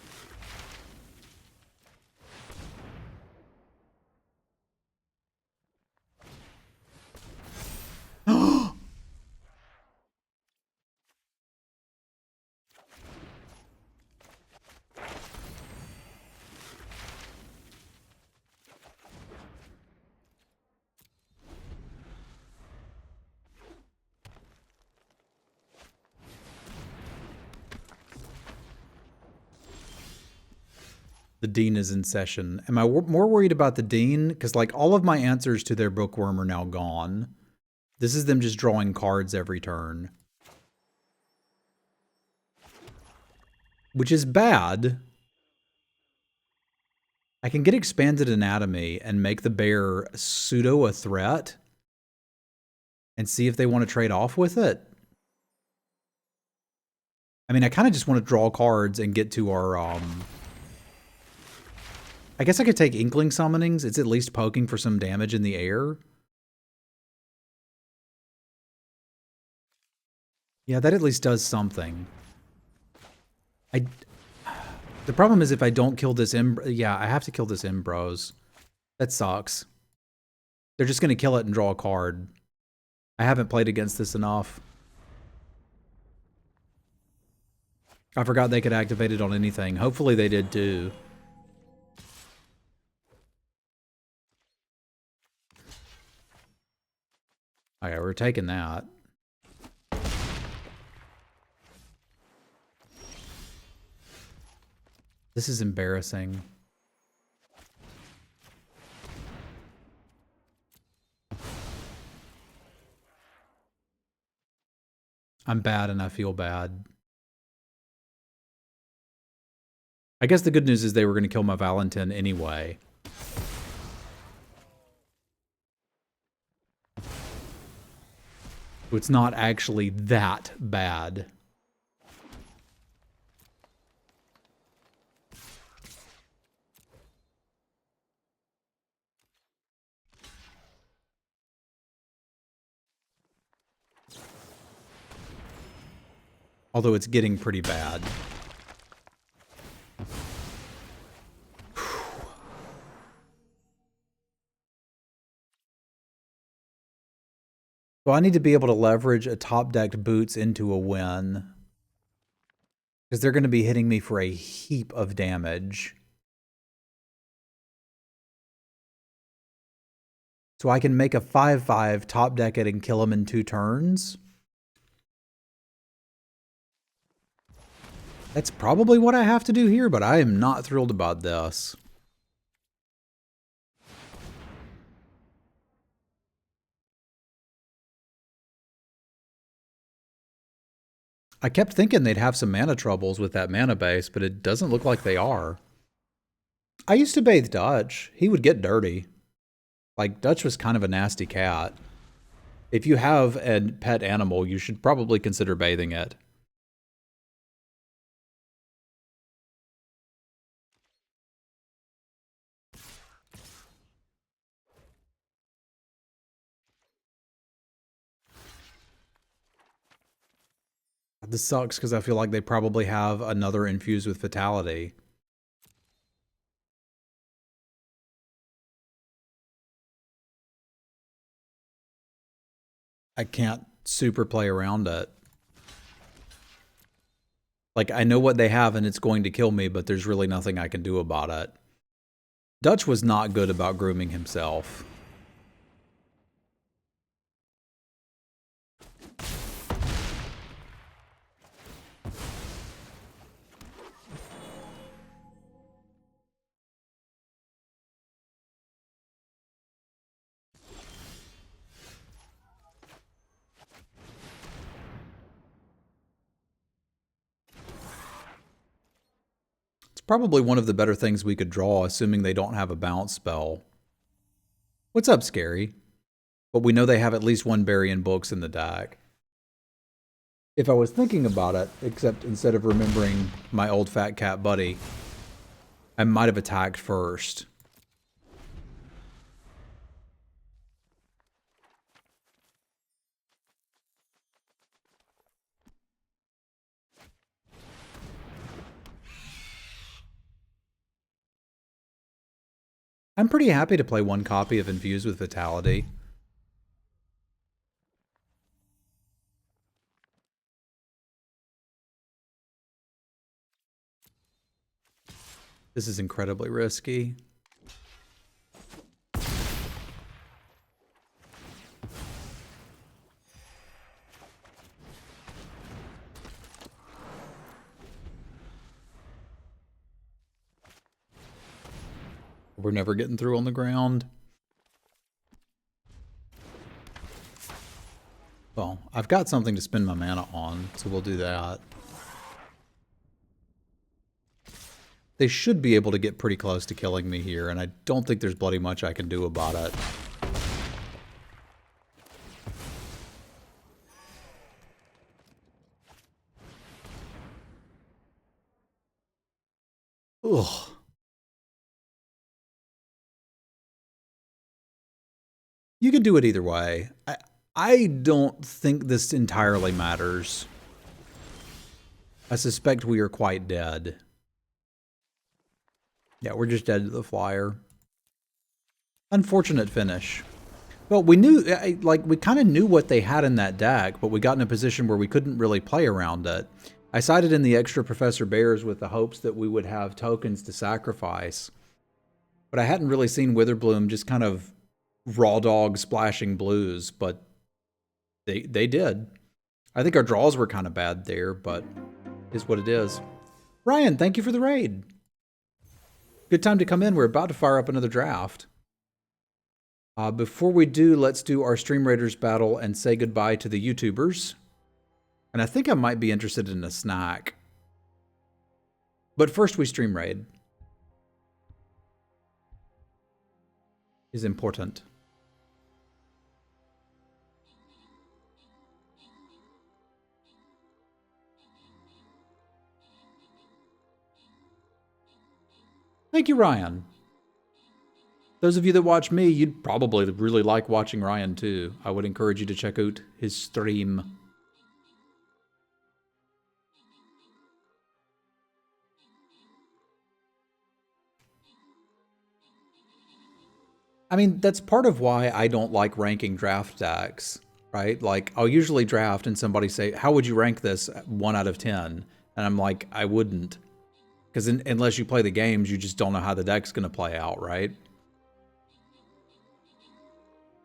The Dean is in session. Am I more worried about the Dean? Because, like, all of my answers to their bookworm are now gone. This is them just drawing cards every turn. Which is bad. I can get Expanded Anatomy and make the bear pseudo a threat and see if they want to trade off with it. I mean, I kind of just want to draw cards and get to our, I guess I could take Inkling Summonings. It's at least poking for some damage in the air. Yeah, that at least does something. The problem is if I don't kill this yeah, I have to kill this Imbros. That sucks. They're just going to kill it and draw a card. I haven't played against this enough. I forgot they could activate it on anything. Hopefully they did too. Okay, we're taking that. This is embarrassing. I'm bad and I feel bad. I guess the good news is they were going to kill my Valentin anyway. So it's not actually that bad. Although it's getting pretty bad. So I need to be able to leverage a top-decked Boots into a win. Because they're going to be hitting me for a heap of damage. So I can make a 5/5, top-deck it, and kill him in 2 turns. That's probably what I have to do here, but I am not thrilled about this. I kept thinking they'd have some mana troubles with that mana base, but it doesn't look like they are. I used to bathe Dutch. He would get dirty. Like, Dutch was kind of a nasty cat. If you have a pet animal, you should probably consider bathing it. This sucks because I feel like they probably have another infused with Fatality. I can't super play around it. Like, I know what they have and it's going to kill me, but there's really nothing I can do about it. Dutch was not good about grooming himself. Probably one of the better things we could draw, assuming they don't have a bounce spell. What's up, Scary? But we know they have at least one Burying Books in the deck. If I was thinking about it, except instead of remembering my old fat cat buddy, I might have attacked first. I'm pretty happy to play one copy of Infused with Vitality. This is incredibly risky. We're never getting through on the ground. Well, I've got something to spend my mana on, so we'll do that. They should be able to get pretty close to killing me here, and I don't think there's bloody much I can do about it. Ugh. You can do it either way. I don't think this entirely matters. I suspect we are quite dead. Yeah, we're just dead to the flyer. Unfortunate finish. Well, we knew, like, we kind of knew what they had in that deck, but we got in a position where we couldn't really play around it. I sided in the extra Professor Bears with the hopes that we would have tokens to sacrifice. But I hadn't really seen Witherbloom just kind of raw dog splashing blues, but they did. I think our draws were kind of bad there, but is what it is. Ryan, thank you for the raid. Good time to come in. We're about to fire up another draft. Before we do, let's do our Stream Raiders battle and say goodbye to the YouTubers. And I think I might be interested in a snack. But first we Stream Raid. Is important. Thank you, Ryan. Those of you that watch me, you'd probably really like watching Ryan too. I would encourage you to check out his stream. I mean, that's part of why I don't like ranking draft decks, right? Like, I'll usually draft and somebody say, how would you rank this 1 out of 10? And I'm like, I wouldn't. Because unless you play the games, you just don't know how the deck's going to play out, right?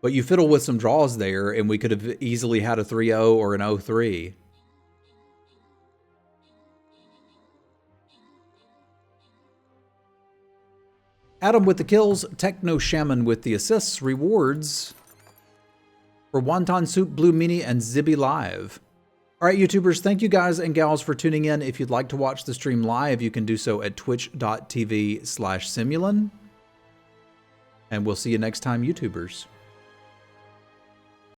But you fiddle with some draws there, and we could have easily had a 3-0 or an 0-3. Adam with the kills, Techno Shaman with the assists, rewards for Wonton Soup, Blue Mini, and Zibby Live. All right, YouTubers, thank you guys and gals for tuning in. If you'd like to watch the stream live, you can do so at twitch.tv/Semulin. And we'll see you next time, YouTubers.